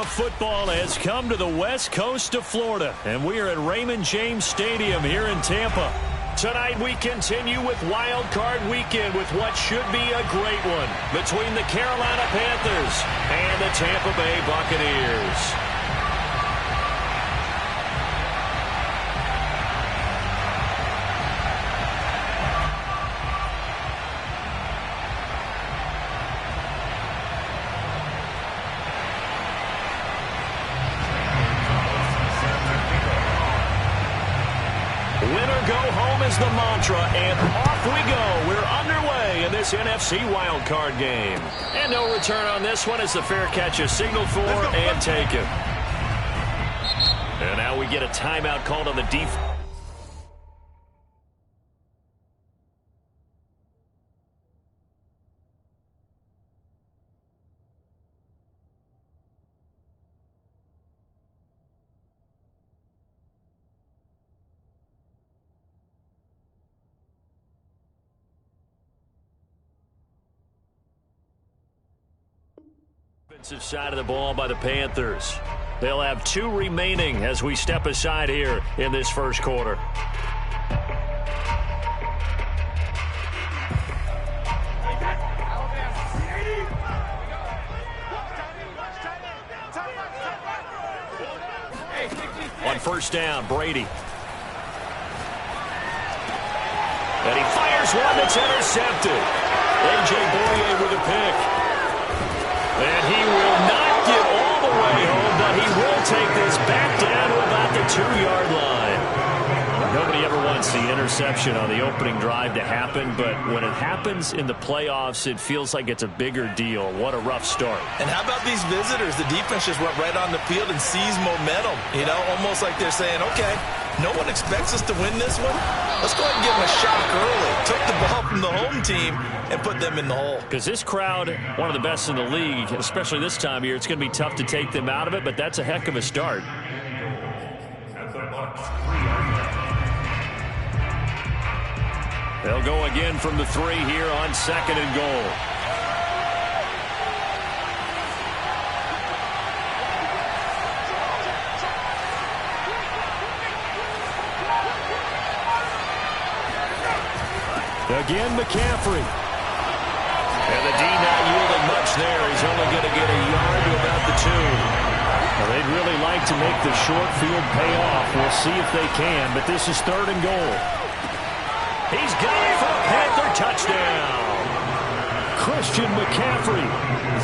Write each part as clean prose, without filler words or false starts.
Playoff football has come to the west coast of Florida, and we are at Raymond James Stadium here in Tampa. Tonight we continue with Wild Card Weekend with what should be a great one between the Carolina Panthers and the Tampa Bay Buccaneers. Winner go home is the mantra, and off we go. We're underway in this NFC wildcard game. And no return on this one as the fair catch is signaled for and taken. And now we get a timeout called on the defense. Defensive side of the ball by the Panthers. They'll have 2 remaining as we step aside here in this first quarter. On first down, Brady. And he fires one that's intercepted. A.J. Boye with a pick. And he will not get all the way home, but he will take this back down to about the 2-yard line. Nobody ever wants the interception on the opening drive to happen, but when it happens in the playoffs, it feels like it's a bigger deal. What a rough start. And how about these visitors? The defense just went right on the field and seized momentum. You know, almost like they're saying, okay, no one expects us to win this one. Let's go ahead and give them a shock early. Took the ball from the home team and put them in the hole. Because this crowd, one of the best in the league, especially this time of year, it's going to be tough to take them out of it, but that's a heck of a start. They'll go again from the 3 here on 2nd and goal. Again, McCaffrey. And the D not yielding much there. He's only going to get a yard to about the 2. Well, they'd really like to make the short field pay off. We'll see if they can, but this is 3rd and goal. He's got it for a Panther touchdown. Christian McCaffrey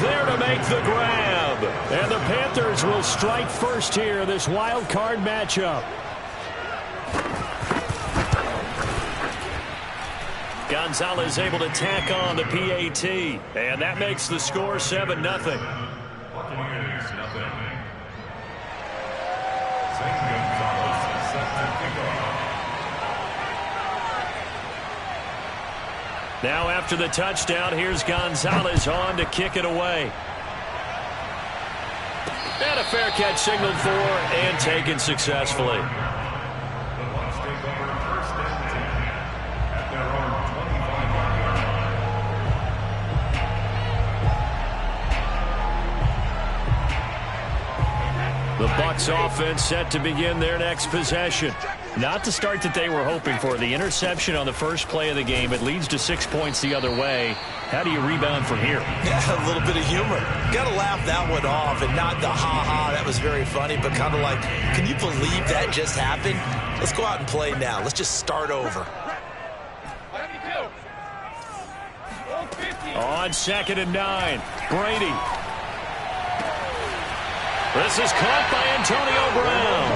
there to make the grab. And the Panthers will strike first here, this wild card matchup. Gonzalez able to tack on the PAT, and that makes the score 7-0. Now after the touchdown, here's Gonzalez on to kick it away. And a fair catch signaled for and taken successfully. The Bucs offense set to begin their next possession. Not the start that they were hoping for. The interception on the first play of the game. It leads to 6 points the other way. How do you rebound from here? Yeah, a little bit of humor. Got to laugh that one off and not the ha-ha. That was very funny, but kind of like, can you believe that just happened? Let's go out and play now. Let's just start over. On 2nd and 9, Brady. This is caught by Antonio Brown.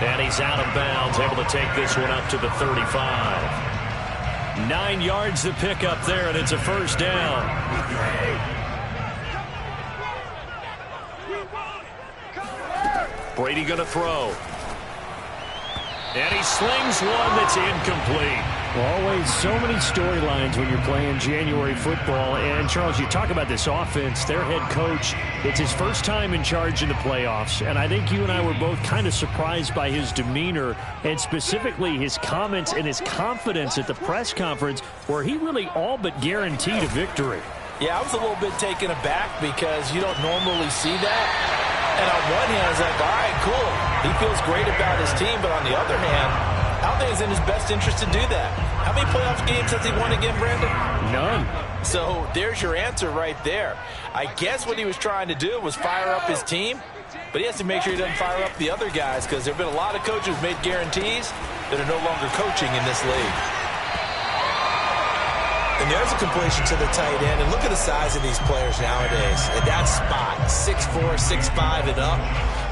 And he's out of bounds, able to take this one up to the 35. 9 yards to pick up there, and it's a first down. Brady going to throw. And he slings one that's incomplete. Always so many storylines when you're playing January football. And, Charles, you talk about this offense, their head coach, it's his first time in charge in the playoffs. And I think you and I were both kind of surprised by his demeanor and specifically his comments and his confidence at the press conference where he really all but guaranteed a victory. Yeah, I was a little bit taken aback because you don't normally see that. And on one hand, it's like, all right, cool. He feels great about his team, but on the other hand, I don't think it's in his best interest to do that. How many playoff games has he won again, Brandon? None. So there's your answer right there. I guess what he was trying to do was fire up his team, but he has to make sure he doesn't fire up the other guys because there have been a lot of coaches who've made guarantees that are no longer coaching in this league. And there's a completion to the tight end. And look at the size of these players nowadays. At that spot, 6'4", 6'5", and up.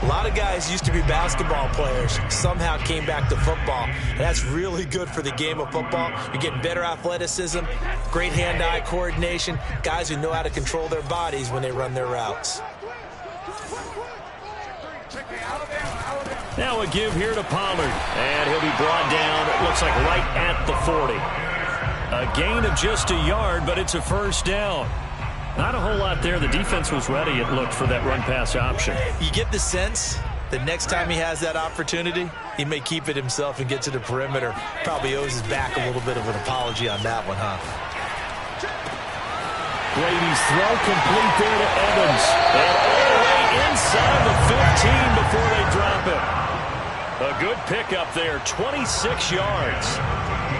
A lot of guys used to be basketball players, somehow came back to football. And that's really good for the game of football. You're getting better athleticism, great hand-eye coordination, guys who know how to control their bodies when they run their routes. Now a give here to Pollard. And he'll be brought down, it looks like right at the 40. A gain of just a yard, but it's a first down. Not a whole lot there. The defense was ready, it looked, for that run-pass option. You get the sense that next time he has that opportunity, he may keep it himself and get to the perimeter. Probably owes his back a little bit of an apology on that one, huh? Brady's throw complete there to Evans. And all the way inside the 15 before they drop it. A good pickup there, 26 yards.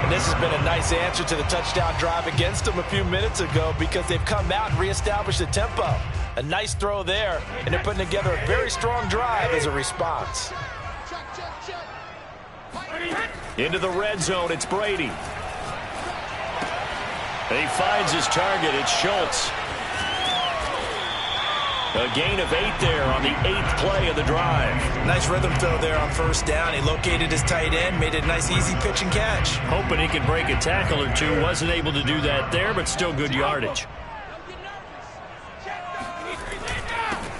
And this has been a nice answer to the touchdown drive against them a few minutes ago because they've come out and reestablished the tempo. A nice throw there, and they're putting together a very strong drive as a response. Into the red zone, it's Brady. He finds his target, it's Schultz. A gain of 8 there on the 8th play of the drive. Nice rhythm throw there on first down. He located his tight end, made it a nice easy pitch and catch. Hoping he could break a tackle or two. Wasn't able to do that there, but still good yardage.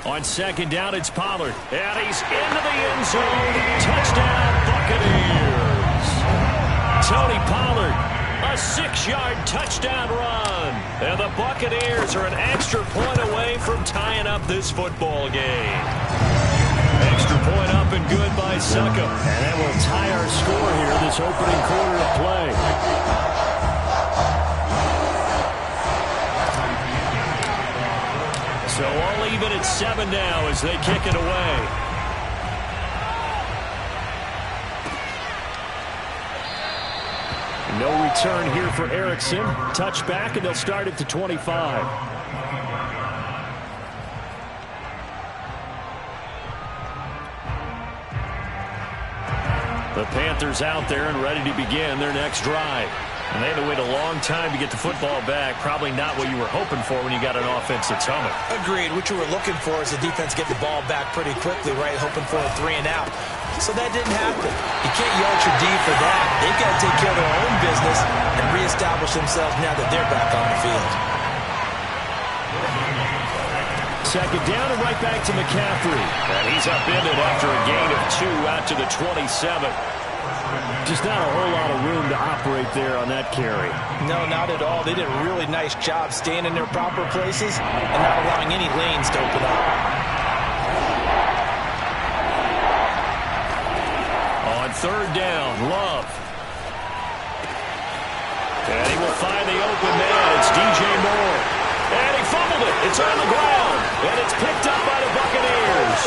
On second down, it's Pollard. And he's into the end zone. Touchdown, Buccaneers. Tony Pollard. A 6-yard touchdown run. And the Buccaneers are an extra point away from tying up this football game. Extra point up and good by Suckup. And that will tie our score here this opening quarter of play. So all even at 7 now as they kick it away. No return here for Erickson. Touchback, and they'll start at the 25. The Panthers out there and ready to begin their next drive. And they had to wait a long time to get the football back. Probably not what you were hoping for when you got an offense that's humming. Agreed. What you were looking for is the defense getting the ball back pretty quickly, right? Hoping for a 3 and out. So that didn't happen. You can't yard your D for that. They've got to take care of their own business and reestablish themselves now that they're back on the field. Second down and right back to McCaffrey. And he's upended after a gain of 2 out to the 27. Just not a whole lot of room to operate there on that carry. No, not at all. They did a really nice job staying in their proper places and not allowing any lanes to open up. On third down, Love. And he will find the open man. It's DJ Moore. And he fumbled it. It's on the ground. And it's picked up by the Buccaneers.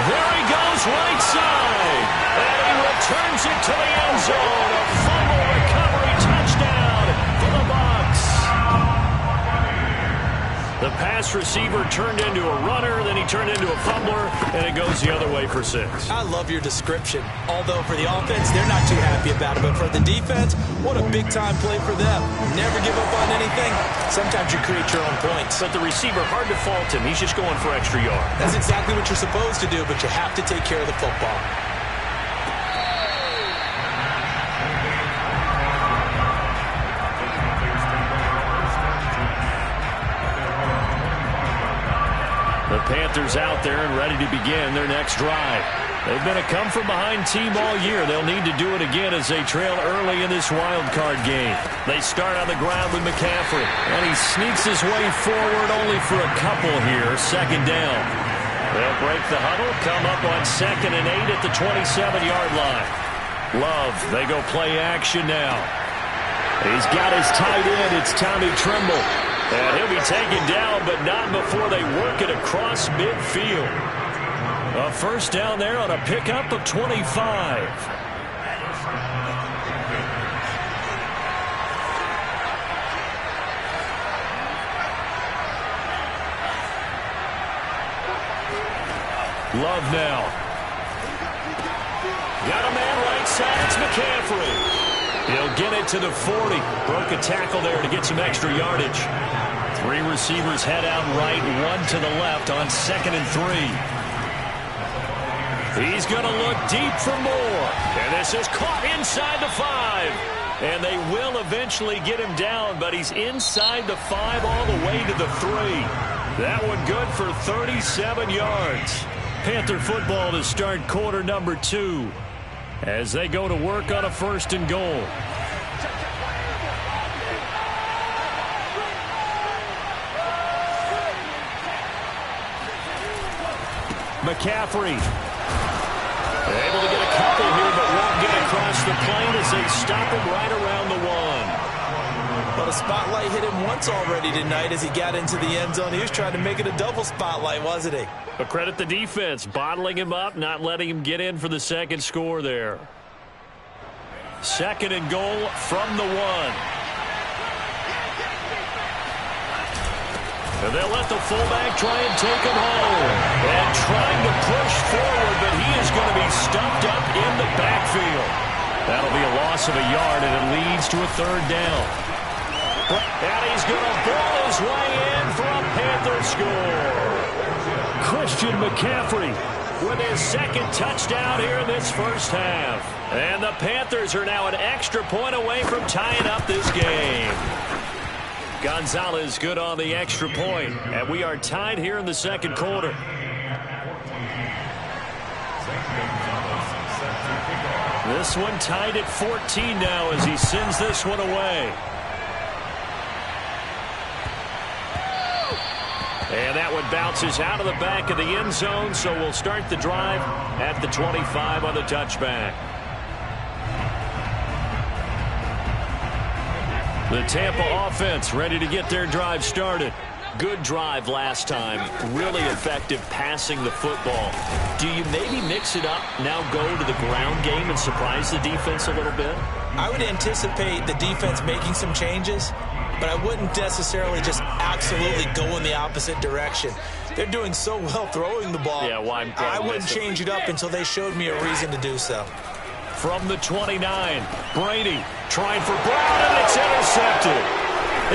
There he goes right side. And he returns it to the end zone. A fumble recovery touchdown for the Bucs. The pass receiver turned into a runner, then he turned into a fumbler, and it goes the other way for 6. I love your description. Although for the offense, they're not too happy about it. But for the defense, what a big-time play for them. Never give up on anything. Sometimes you create your own points. But the receiver, hard to fault him. He's just going for extra yard. That's exactly what you're supposed to do, but you have to take care of the football. The Panthers out there and ready to begin their next drive. They've been a come-from-behind team all year. They'll need to do it again as they trail early in this wild card game. They start on the ground with McCaffrey, and he sneaks his way forward only for a couple here. Second down. They'll break the huddle, come up on 2nd and 8 at the 27-yard line. Love, they go play action now. He's got his tight end. It's Tommy Tremble. And he'll be taken down, but not before they work it across midfield. A first down there on a pickup of 25. Love now. Got a man right side. It's McCaffrey. He'll get it to the 40. Broke a tackle there to get some extra yardage. 3 receivers head out right, 1 to the left on 2nd and 3. He's going to look deep for more. And this is caught inside the 5. And they will eventually get him down, but he's inside the 5 all the way to the 3. That one good for 37 yards. Panther football to start quarter number 2 as they go to work on a 1st and goal. McCaffrey able to get a couple here, but won't get across the plane as they stop him right around the 1. Well, the spotlight hit him once already tonight as he got into the end zone. He was trying to make it a double spotlight, wasn't he? But credit the defense, bottling him up, not letting him get in for the second score there. 2nd and goal from the 1. And they'll let the fullback try and take him home. And trying to push forward, but he is going to be stuffed up in the backfield. That'll be a loss of a yard, and it leads to a 3rd down. And he's going to ball his way in for a Panther score. Christian McCaffrey with his 2nd touchdown here in this first half. And the Panthers are now an extra point away from tying up this game. Gonzalez good on the extra point, and we are tied here in the 2nd quarter. This one tied at 14 now as he sends this one away. And that one bounces out of the back of the end zone, so we'll start the drive at the 25 on the touchback. The Tampa offense ready to get their drive started. Good drive last time. Really effective passing the football. Do you maybe mix it up, now go to the ground game and surprise the defense a little bit? I would anticipate the defense making some changes, but I wouldn't necessarily just absolutely go in the opposite direction. They're doing so well throwing the ball. Yeah, why I wouldn't change it up until they showed me a reason to do so. From the 29, Brady trying for Brown, and it's intercepted.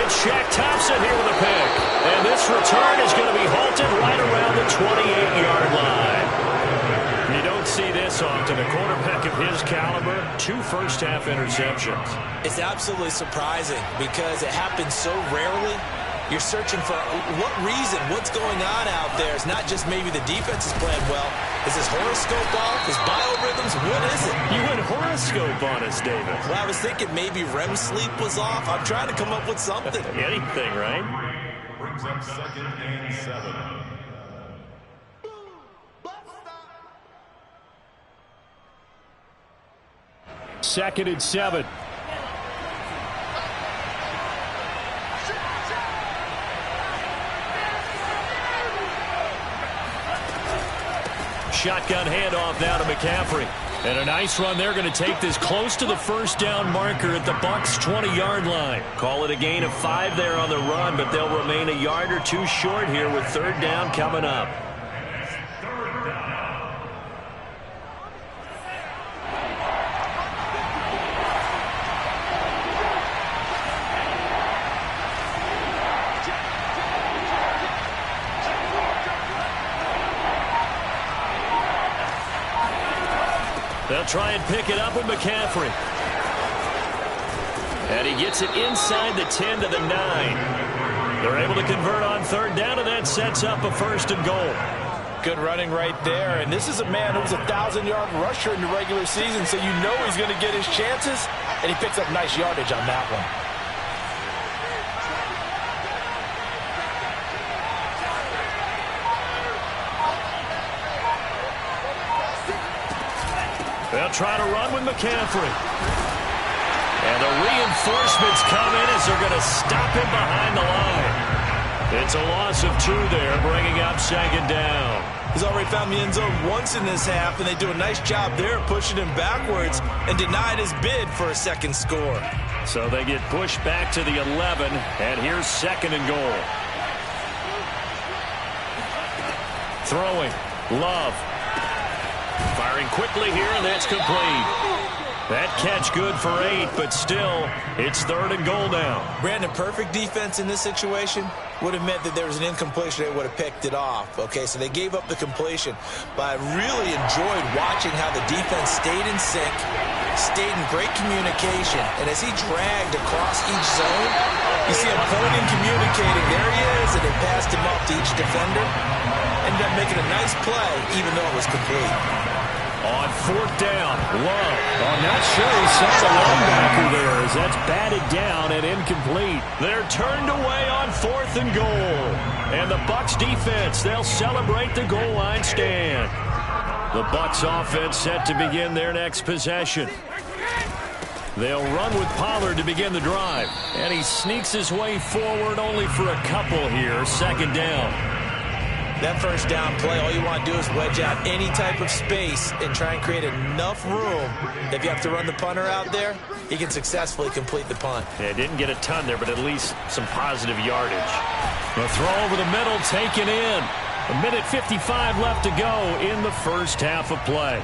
It's Shaq Thompson here with a pick. And this return is going to be halted right around the 28-yard line. You don't see this often. A quarterback of his caliber, 2 first-half interceptions. It's absolutely surprising because it happens so rarely. You're searching for what reason, what's going on out there. It's not just maybe the defense is playing well. Is his horoscope off? His biorhythms? What is it? You went horoscope on us, David. Well, I was thinking maybe REM sleep was off. I'm trying to come up with something. Anything, right? Brings up 2nd and 7. Second and 7. Shotgun handoff now to McCaffrey. And a nice run. They're going to take this close to the first down marker at the Bucs' 20-yard line. Call it a gain of 5 there on the run, but they'll remain a yard or 2 short here with 3rd down coming up. They'll try and pick it up with McCaffrey. And he gets it inside the 10 to the 9. They're able to convert on 3rd down, and that sets up a 1st and goal. Good running right there. And this is a man who was a 1,000-yard rusher in the regular season, so you know he's going to get his chances. And he picks up nice yardage on that one. They'll try to run with McCaffrey. And the reinforcements come in as they're going to stop him behind the line. It's a loss of 2 there, bringing up second down. He's already found the end zone once in this half, and they do a nice job there pushing him backwards and denied his bid for a second score. So they get pushed back to the 11, and here's second and goal. Throwing. Love. Firing quickly here, and that's complete. That catch good for 8, but still, it's third and goal now. Brandon, perfect defense in this situation would have meant that there was an incompletion. They would have picked it off. Okay, so they gave up the completion. But I really enjoyed watching how the defense stayed in sync, stayed in great communication. And as he dragged across each zone, you see him pointing, communicating. There he is, and they passed him up to each defender. Ended up making a nice play, even though it was complete. On fourth down, Love. I'm not sure he saw the linebacker there as that's batted down and incomplete. They're turned away on fourth and goal. And the Bucs defense, they'll celebrate the goal line stand. The Bucs offense set to begin their next possession. They'll run with Pollard to begin the drive. And he sneaks his way forward only for a couple here. Second down. That first down play, all you want to do is wedge out any type of space and try and create enough room. If you have to run the punter out there, he can successfully complete the punt. Yeah, didn't get a ton there, but at least some positive yardage. The throw over the middle taken in. 1:55 left to go in the first half of play.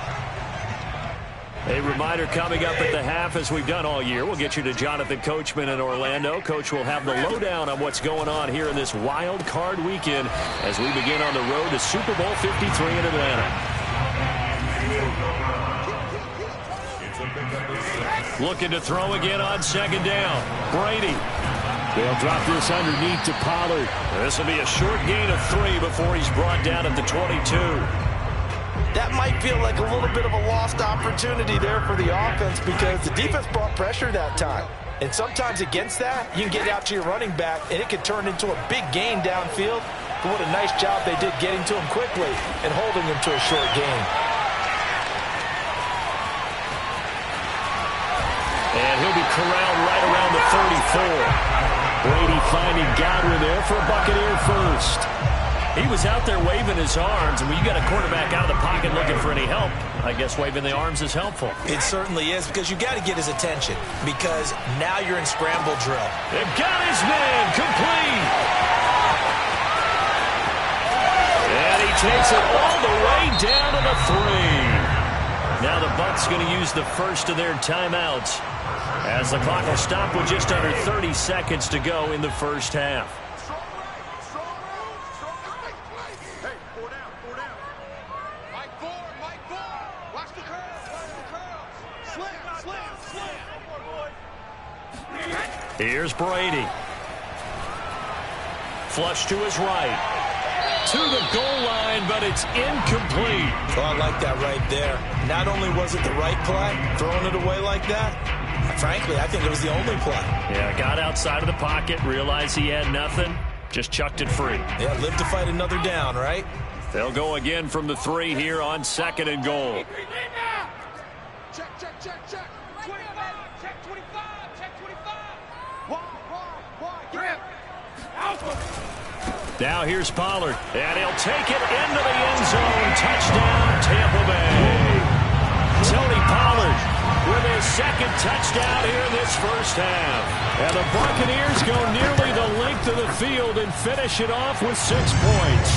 A reminder coming up at the half, as we've done all year. We'll get you to Jonathan Coachman in Orlando. Coach will have the lowdown on what's going on here in this wild card weekend as we begin on the road to Super Bowl 53 in Atlanta. Looking to throw again on second down. Brady. They'll drop this underneath to Pollard. This will be a short gain of 3 before he's brought down at the 22. That might feel like a little bit of a lost opportunity there for the offense because the defense brought pressure that time. And sometimes against that, you can get out to your running back, and it could turn into a big gain downfield. But what a nice job they did getting to him quickly and holding him to a short gain. And he'll be corralled right around the 34. Brady finding Godwin there for a Buccaneer first. He was out there waving his arms, and when you got a quarterback out of the pocket looking for any help, I guess waving the arms is helpful. It certainly is, because you got to get his attention, because now you're in scramble drill. They've got his man complete. And he takes it all the way down to the 3. Now the Bucs going to use the first of their timeouts as the clock will stop with just under 30 seconds to go in the first half. Here's Brady. Flush to his right. To the goal line, but it's incomplete. Oh, I like that right there. Not only was it the right play, throwing it away like that, frankly, I think it was the only play. Yeah, got outside of the pocket, realized he had nothing, just chucked it free. Yeah, live to fight another down, right? They'll go again from the 3 here on second and goal. Check, check, check, check. 25, check 25, check 25. Wide. Grip. Now here's Pollard, and he'll take it into the end zone. Touchdown, Tampa Bay. Tony Pollard with his second touchdown here in this first half. And the Buccaneers go nearly the length of the field and finish it off with 6 points.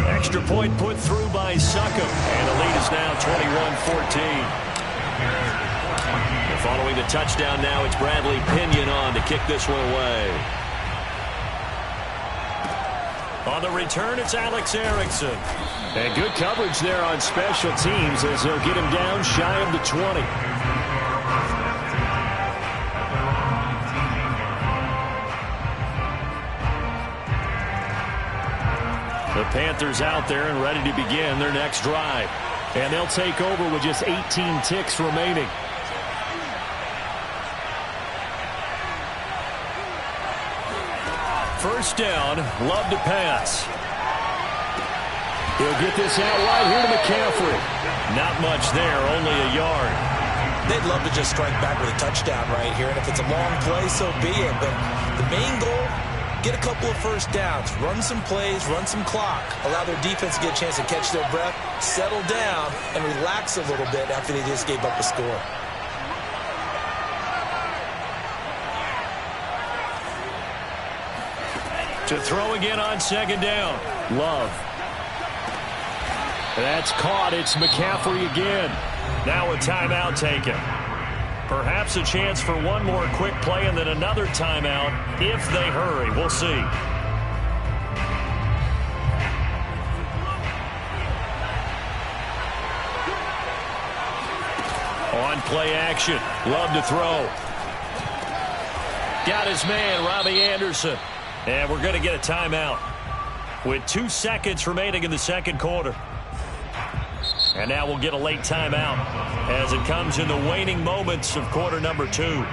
Extra point put through by Succop, and the lead is now 21-14. Following the touchdown now, it's Bradley Pinion on to kick this one away. On the return, it's Alex Erickson. And good coverage there on special teams as they'll get him down shy of the 20. The Panthers out there and ready to begin their next drive. And they'll take over with just 18 ticks remaining. First down, Love to pass. He'll get this out wide here to McCaffrey. Not much there, only a yard. They'd love to just strike back with a touchdown right here, and if it's a long play, so be it. But the main goal get a couple of first downs, run some plays, run some clock, allow their defense to get a chance to catch their breath, settle down, and relax a little bit after they just gave up a score. To throw again on second down. Love. That's caught. It's McCaffrey again. Now a timeout taken. Perhaps a chance for one more quick play and then another timeout if they hurry. We'll see. On play action. Love to throw. Got his man, Robbie Anderson. And we're going to get a timeout with 2 seconds remaining in the second quarter. And now we'll get a late timeout as it comes in the waning moments of quarter number 2.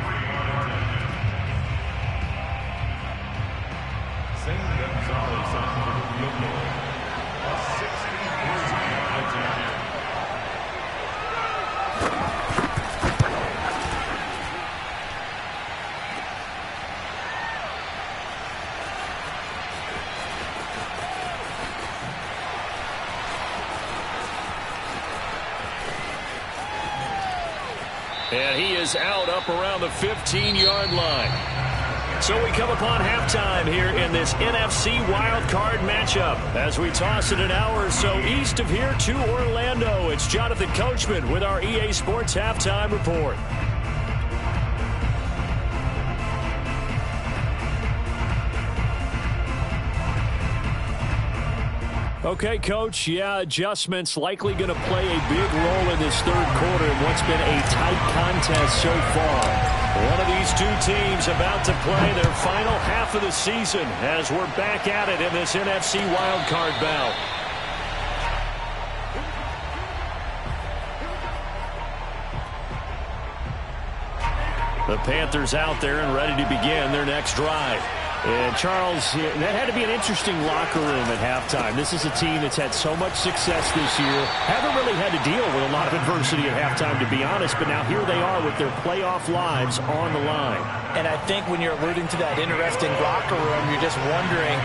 And he is out up around the 15-yard line. So we come upon halftime here in this NFC Wildcard matchup. As we toss it an hour or so east of here to Orlando, it's Jonathan Coachman with our EA Sports Halftime Report. Okay, Coach, yeah, adjustments likely going to play a big role in this third quarter in what's been a tight contest so far. One of these two teams about to play their final half of the season as we're back at it in this NFC wildcard bout. The Panthers out there and ready to begin their next drive. And Charles, that had to be an interesting locker room at halftime. This is a team that's had so much success this year. Haven't really had to deal with a lot of adversity at halftime, to be honest. But now here they are with their playoff lives on the line. And I think when you're alluding to that interesting locker room, you're just wondering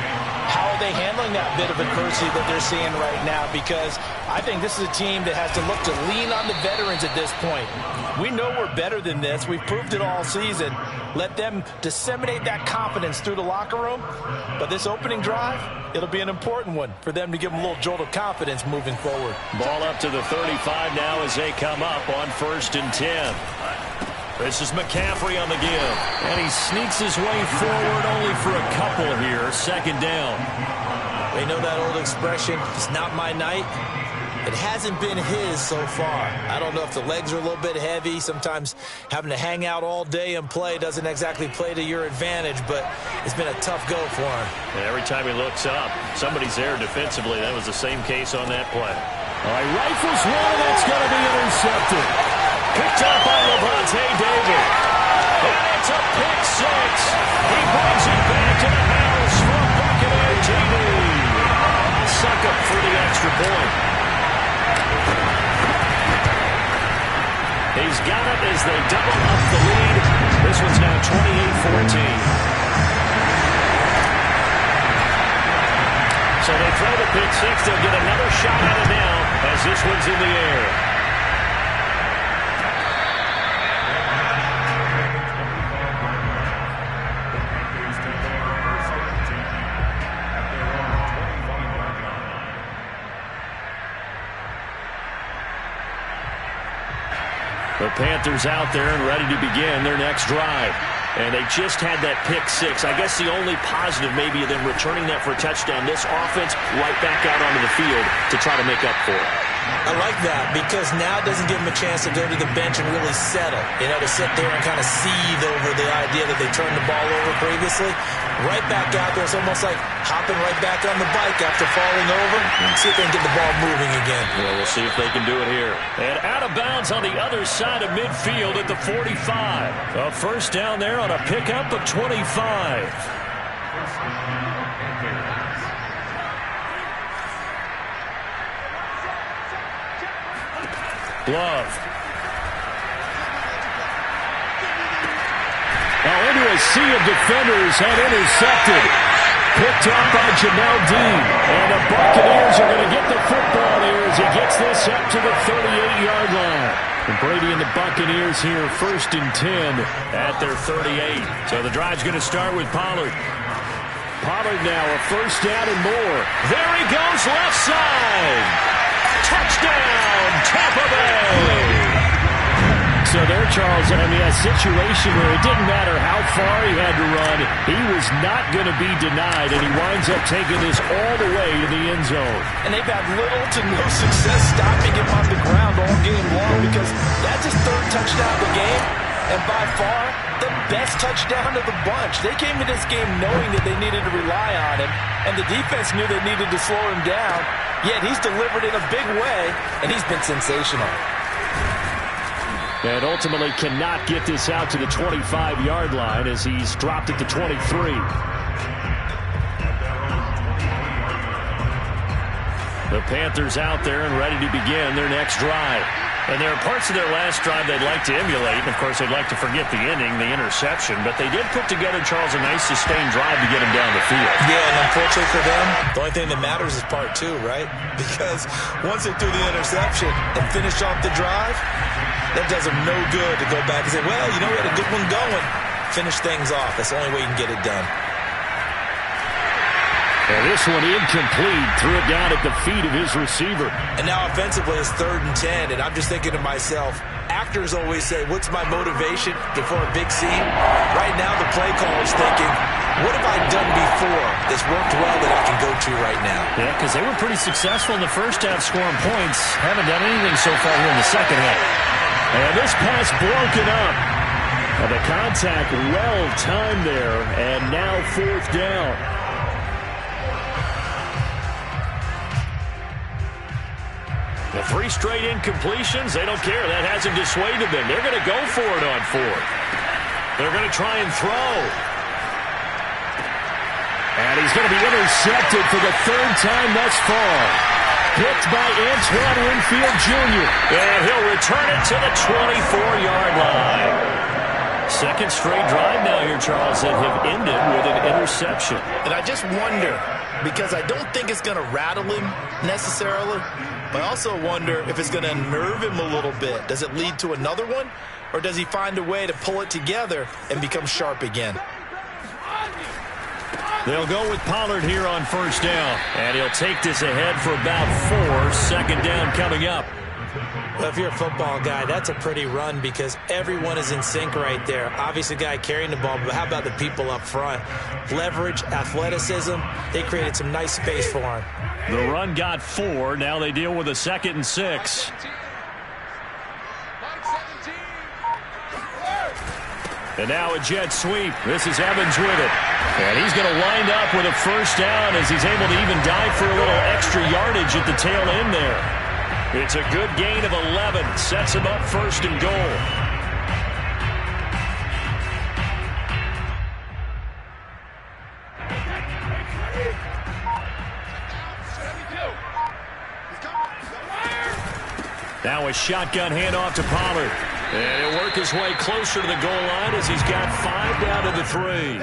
how are they handling that bit of adversity that they're seeing right now? Because I think this is a team that has to look to lean on the veterans at this point. We know we're better than this. We've proved it all season. Let them disseminate that confidence through the locker room. But this opening drive, it'll be an important one for them to give them a little jolt of confidence moving forward. Ball up to the 35 now as they come up on 1st and 10. This is McCaffrey on the give. And he sneaks his way forward only for a couple here. Second down. They know that old expression, it's not my night. It hasn't been his so far. I don't know if the legs are a little bit heavy. Sometimes having to hang out all day and play doesn't exactly play to your advantage, but it's been a tough go for him. And every time he looks up, somebody's there defensively. That was the same case on that play. All right, rifles one, that's going to be intercepted. Picked up by Levante David. And it's a pick six. He brings it back to the house from Buccaneer TV. Suck up for the extra point. He's got it as they double up the lead. This one's now 28-14. So they throw the pick six. They'll get another shot at it now as this one's in the air. The Panthers out there and ready to begin their next drive. And they just had that pick six. I guess the only positive maybe of them returning that for a touchdown. This offense right back out onto the field to try to make up for it. I like that because now it doesn't give them a chance to go to the bench and really settle. You know, to sit there and kind of seethe over the idea that they turned the ball over previously. Right back out there. It's almost like hopping right back on the bike after falling over. See if they can get the ball moving again. Well, we'll see if they can do it here. And out of bounds on the other side of midfield at the 45. A first down there on a pickup of 25. Love. Now into a sea of defenders and intercepted. picked up by Jamel Dean. And the Buccaneers are going to get the football here as he gets this up to the 38-yard line. And Brady and the Buccaneers here, 1st and 10 at their 38. So the drive's going to start with Pollard. Pollard now a 1st down and more. There he goes, left side. Touchdown, Tampa Bay. So there, Charles, I mean, a situation where it didn't matter how far he had to run, he was not going to be denied, and he winds up taking this all the way to the end zone. And they've had little to no success stopping him on the ground all game long because that's his 3rd touchdown of the game, and by far the best touchdown of the bunch. They came to this game knowing that they needed to rely on him, and the defense knew they needed to slow him down, yet he's delivered in a big way, and he's been sensational. And ultimately cannot get this out to the 25-yard line as he's dropped at the 23. The Panthers out there and ready to begin their next drive. And there are parts of their last drive they'd like to emulate. And, of course, they'd like to forget the ending, the interception. But they did put together, Charles, a nice sustained drive to get him down the field. Yeah, and unfortunately for them, the only thing that matters is part 2, right? Because once they threw the interception and finished off the drive, that does them no good to go back and say, well, you know, we had a good one going. Finish things off. That's the only way you can get it done. And this one incomplete. Threw it down at the feet of his receiver. And now offensively it's 3rd and 10. And I'm just thinking to myself, actors always say, what's my motivation before a big scene? Right now the play caller's thinking, what have I done before that's worked well that I can go to right now? Yeah, because they were pretty successful in the first half scoring points. Haven't done anything so far here in the second half. And this pass broken up. And the contact well timed there. And now 4th down. The 3 straight incompletions, they don't care. That hasn't dissuaded them. They're going to go for it on 4th. They're going to try and throw. And he's going to be intercepted for the 3rd time thus far. Picked by Antoine Winfield Jr. And he'll return it to the 24-yard line. 2nd straight drive now here, Charles, that have ended with an interception. And I just wonder, because I don't think it's going to rattle him necessarily, but I also wonder if it's going to unnerve him a little bit. Does it lead to another one? Or does he find a way to pull it together and become sharp again? They'll go with Pollard here on 1st down. And he'll take this ahead for about 4. 2nd down coming up. Well, if you're a football guy, that's a pretty run because everyone is in sync right there. Obviously, the guy carrying the ball, but how about the people up front? Leverage, athleticism, they created some nice space for him. The run got 4. Now they deal with a 2nd and 6. And now a jet sweep. This is Evans with it. And he's going to wind up with a 1st down as he's able to even dive for a little extra yardage at the tail end there. It's a good gain of 11. Sets him up 1st and goal. Now a shotgun handoff to Pollard. And he'll work his way closer to the goal line as he's got 5 down to the 3.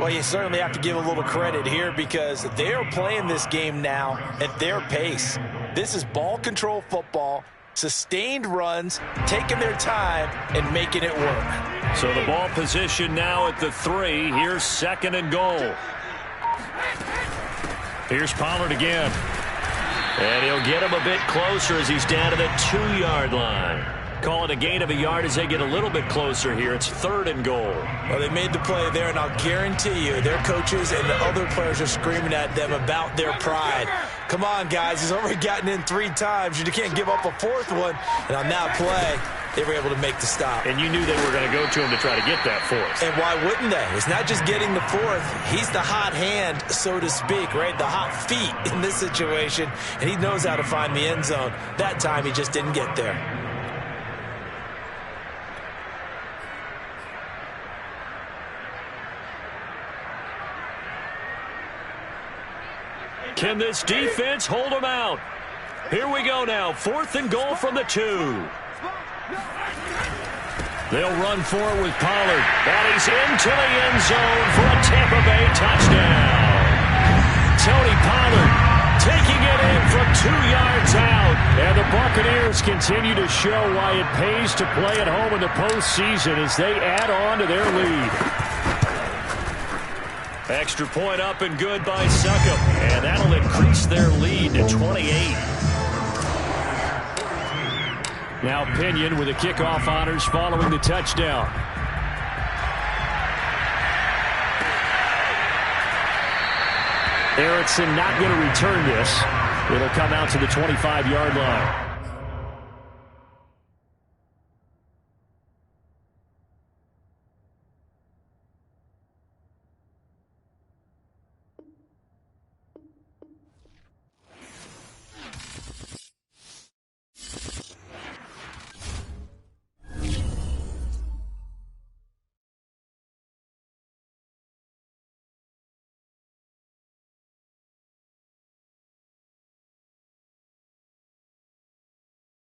Well, you certainly have to give a little credit here because they're playing this game now at their pace. This is ball control football, sustained runs, taking their time, and making it work. So the ball position now at the 3. Here's 2nd and goal. Here's Pollard again. And he'll get him a bit closer as he's down to the 2-yard line. Call it a gain of a yard as they get a little bit closer here. It's 3rd and goal. Well, they made the play there, and I'll guarantee you their coaches and the other players are screaming at them about their pride. Come on, guys. He's already gotten in 3 times. You can't give up a 4th one. And on that play, they were able to make the stop. And you knew they were going to go to him to try to get that 4th. And why wouldn't they? It's not just getting the 4th. He's the hot hand, so to speak, right? The hot feet in this situation. And he knows how to find the end zone. That time, he just didn't get there. Can this defense hold them out? Here we go now. 4th and goal from the 2. They'll run for it with Pollard. And he's into the end zone for a Tampa Bay touchdown. Tony Pollard taking it in from 2 yards out. And the Buccaneers continue to show why it pays to play at home in the postseason as they add on to their lead. Extra point up and good by Succop. And that'll increase their lead to 28. Now Pinion with the kickoff honors following the touchdown. Erickson not going to return this. It'll come out to the 25-yard line.